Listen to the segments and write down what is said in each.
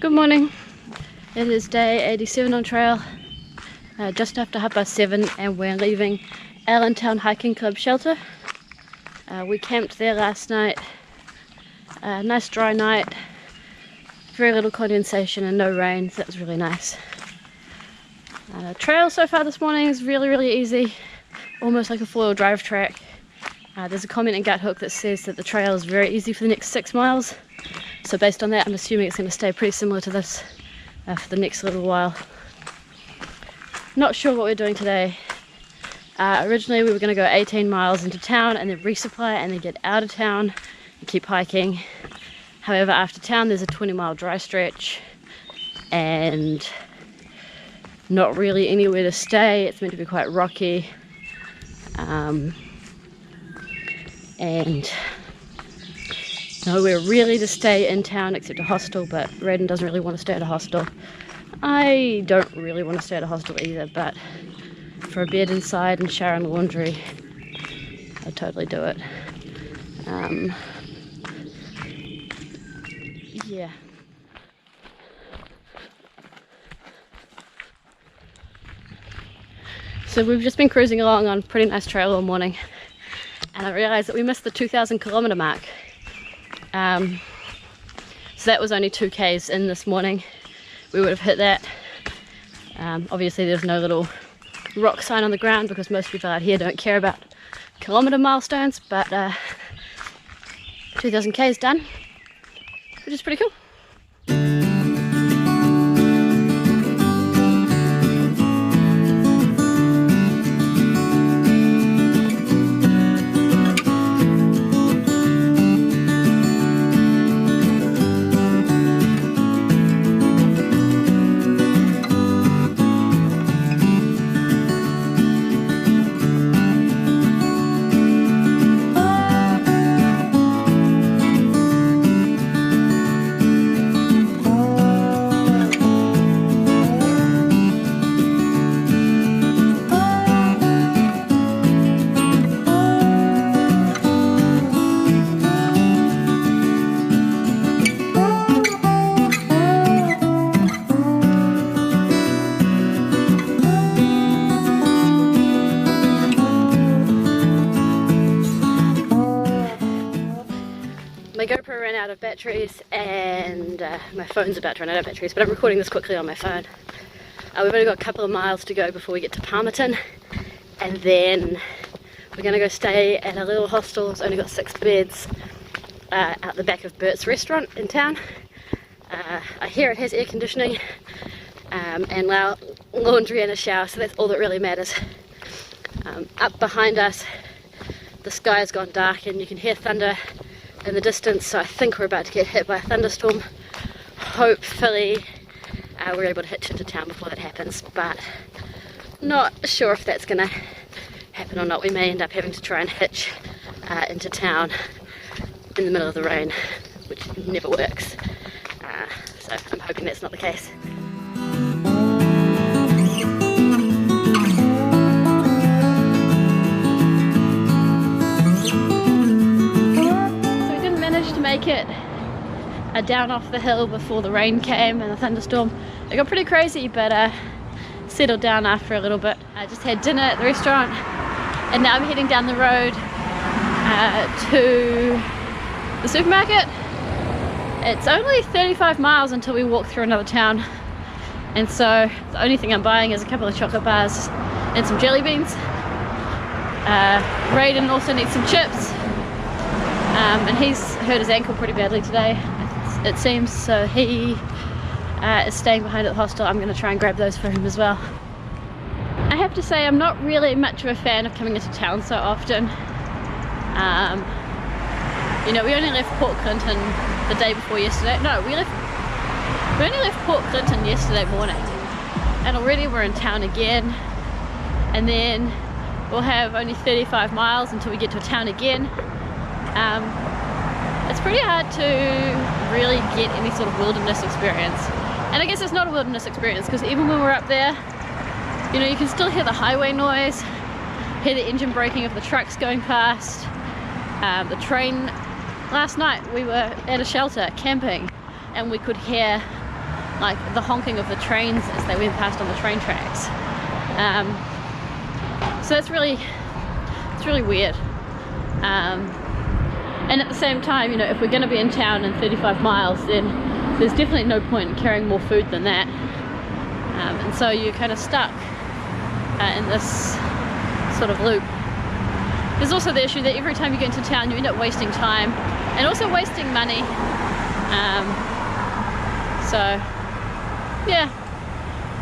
Good morning. It is day 87 on trail, just after 7:30, and we're leaving Allentown Hiking Club shelter. We camped there last night. Nice dry night, very little condensation and no rain, so that was really nice. Trail so far this morning is really easy, almost like a four-wheel drive track. There's a comment in Guthook that says that the trail is very easy for the next 6 miles. So based on that, I'm assuming it's going to stay pretty similar to this for the next little while. Not sure what we're doing today. Originally we were going to go 18 miles into town and then resupply and then get out of town and keep hiking. However, after town there's a 20-mile dry stretch and not really anywhere to stay. It's meant to be quite rocky. And nowhere really to stay in town except a hostel, but Radin doesn't really want to stay at a hostel. I don't really want to stay at a hostel either, but for a bed inside and shower and laundry, I'd totally do it. Yeah. So we've just been cruising along on a pretty nice trail all morning, and I realised that we missed the 2,000 kilometre mark. So that was only 2Ks in this morning. We would have hit that. Obviously there's no little rock sign on the ground because most people out here don't care about kilometre milestones, but 2,000 Ks done, which is pretty cool. My GoPro ran out of batteries and my phone's about to run out of batteries, but I'm recording this quickly on my phone. We've only got a couple of miles to go before we get to Palmerton, and then we're going to go stay at a little hostel. It's only got 6 beds out the back of Bert's restaurant in town. I hear it has air conditioning and laundry and a shower, so that's all that really matters. Up behind us the sky has gone dark and you can hear thunder in the distance, so I think we're about to get hit by a thunderstorm. Hopefully we're able to hitch into town before that happens, but not sure if that's going to happen or not. We may end up having to try and hitch into town in the middle of the rain, which never works, so I'm hoping that's not the case. Make it down off the hill before the rain came and the thunderstorm. It got pretty crazy, but settled down after a little bit. I just had dinner at the restaurant and now I'm heading down the road to the supermarket. It's only 35 miles until we walk through another town, and so the only thing I'm buying is a couple of chocolate bars and some jelly beans. Radin also needs some chips. And he's hurt his ankle pretty badly today, it seems, so he is staying behind at the hostel. I'm going to try and grab those for him as well. I have to say I'm not really much of a fan of coming into town so often. You know, we only left Port Clinton the day before yesterday. No, we only left Port Clinton yesterday morning, and already we're in town again, and then we'll have only 35 miles until we get to a town again. It's pretty hard to really get any sort of wilderness experience, and I guess it's not a wilderness experience because even when we're up there, you know, you can still hear the highway noise, hear the engine braking of the trucks going past, the train. Last night we were at a shelter camping and we could hear like the honking of the trains as they went past on the train tracks. So it's really weird. And at the same time, you know, if we're going to be in town in 35 miles, then there's definitely no point in carrying more food than that. And so you're kind of stuck in this sort of loop. There's also the issue that every time you get into town, you end up wasting time and also wasting money. So yeah,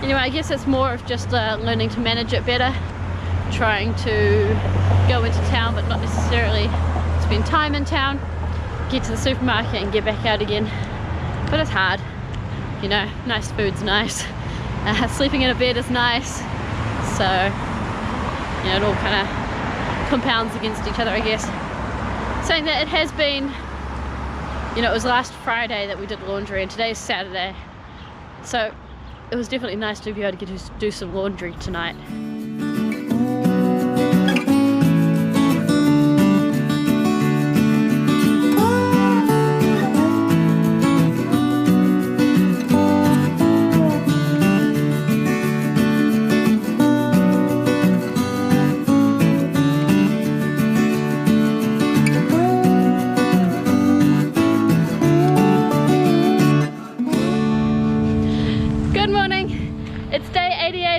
anyway, I guess it's more of just learning to manage it better, trying to go into town but not necessarily spend time in town, get to the supermarket and get back out again. But it's hard, you know. Nice food's nice, sleeping in a bed is nice, so you know, it all kind of compounds against each other, I guess. Saying that, it has been, you know, it was last Friday that we did laundry and today's Saturday, so it was definitely nice to be able to get to do some laundry tonight.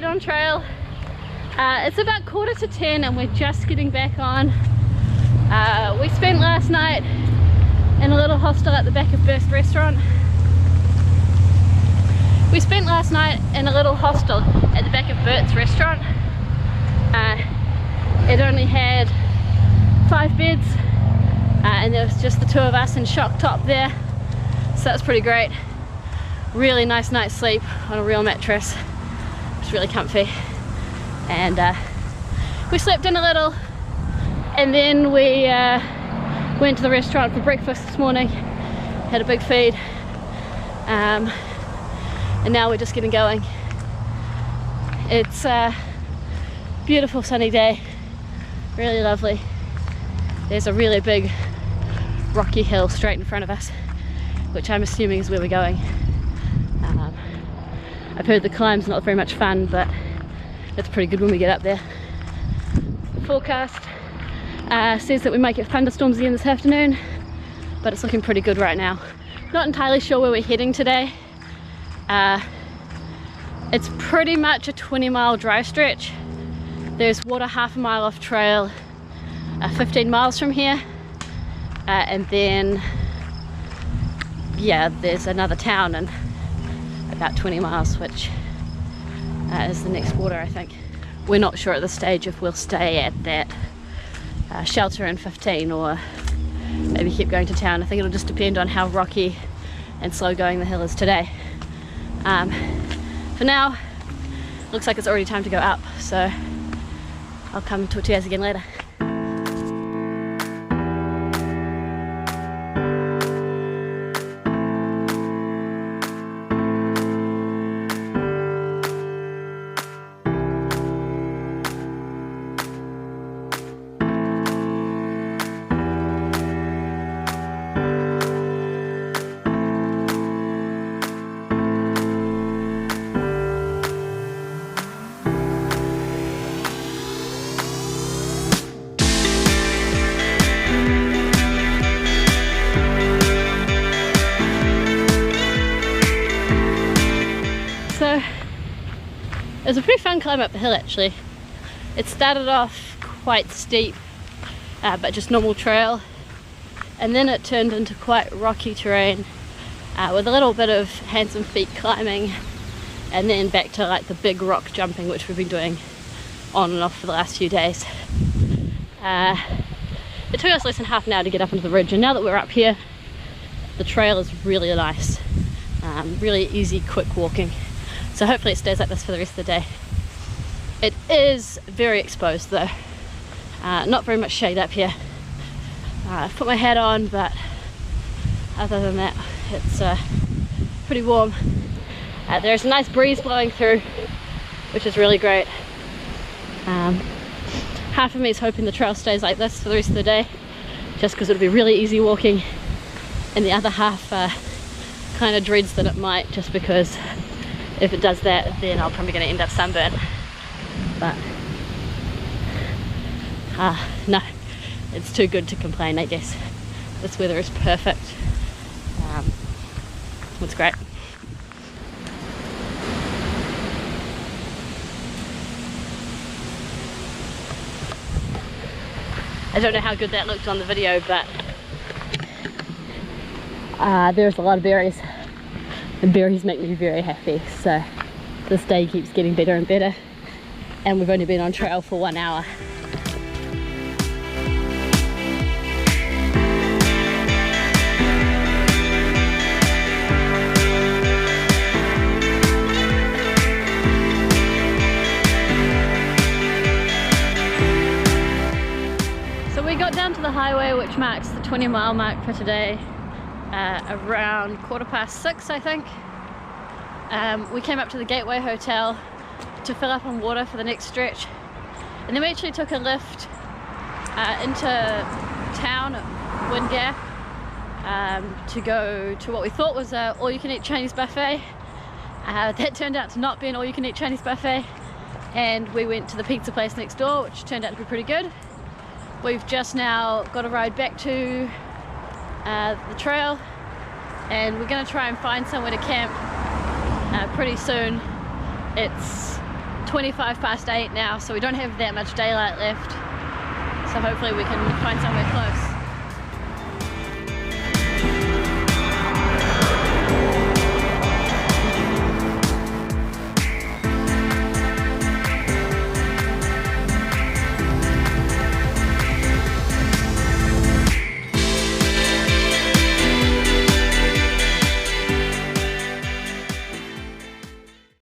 On trail. It's about 9:45 and we're just getting back on. We spent last night in a little hostel at the back of Burst restaurant. It only had 5 beds and there was just the 2 of us in shock top there, so that's pretty great. Really nice night's sleep on a real mattress. It's really comfy, and we slept in a little, and then we went to the restaurant for breakfast this morning, had a big feed, and now we're just getting going. It's a beautiful sunny day, really lovely. There's a really big rocky hill straight in front of us, which I'm assuming is where we're going. I've heard the climb's not very much fun, but it's pretty good when we get up there. The forecast says that we might get thunderstorms again this afternoon, but it's looking pretty good right now. Not entirely sure where we're heading today. It's pretty much a 20-mile dry stretch. There's water half a mile off trail, 15 miles from here, and then yeah, there's another town and about 20 miles, which is the next water, I think. We're not sure at this stage if we'll stay at that shelter in 15 or maybe keep going to town. I think it'll just depend on how rocky and slow going the hill is today. For now, looks like it's already time to go up, so I'll come talk to you guys again later. So it was a pretty fun climb up the hill actually. It started off quite steep, but just normal trail, and then it turned into quite rocky terrain with a little bit of hands and feet climbing, and then back to like the big rock jumping, which we've been doing on and off for the last few days. It took us less than half an hour to get up onto the ridge, and now that we're up here, the trail is really nice, really easy, quick walking. So hopefully it stays like this for the rest of the day. It is very exposed though, not very much shade up here. I've put my hat on, but other than that, it's pretty warm. There's a nice breeze blowing through, which is really great. Half of me is hoping the trail stays like this for the rest of the day, just because it'll be really easy walking, and the other half kind of dreads that it might, just because if it does that, then I'm probably going to end up sunburned. But no, it's too good to complain, I guess. This weather is perfect. It's great. I don't know how good that looked on the video, but there's a lot of berries, and berries make me very happy. So this day keeps getting better and better, and we've only been on trail for 1 hour. So we got down to the highway, which marks the 20-mile mark for today, around 6:15, I think. We came up to the Gateway Hotel to fill up on water for the next stretch, and then we actually took a lift into town at Wingate to go to what we thought was a all-you-can-eat Chinese buffet. That turned out to not be an all-you-can-eat Chinese buffet, and we went to the pizza place next door, which turned out to be pretty good. We've just now got a ride back to the trail, and we're going to try and find somewhere to camp pretty soon. It's 8:25 now, so we don't have that much daylight left, so hopefully we can find somewhere close.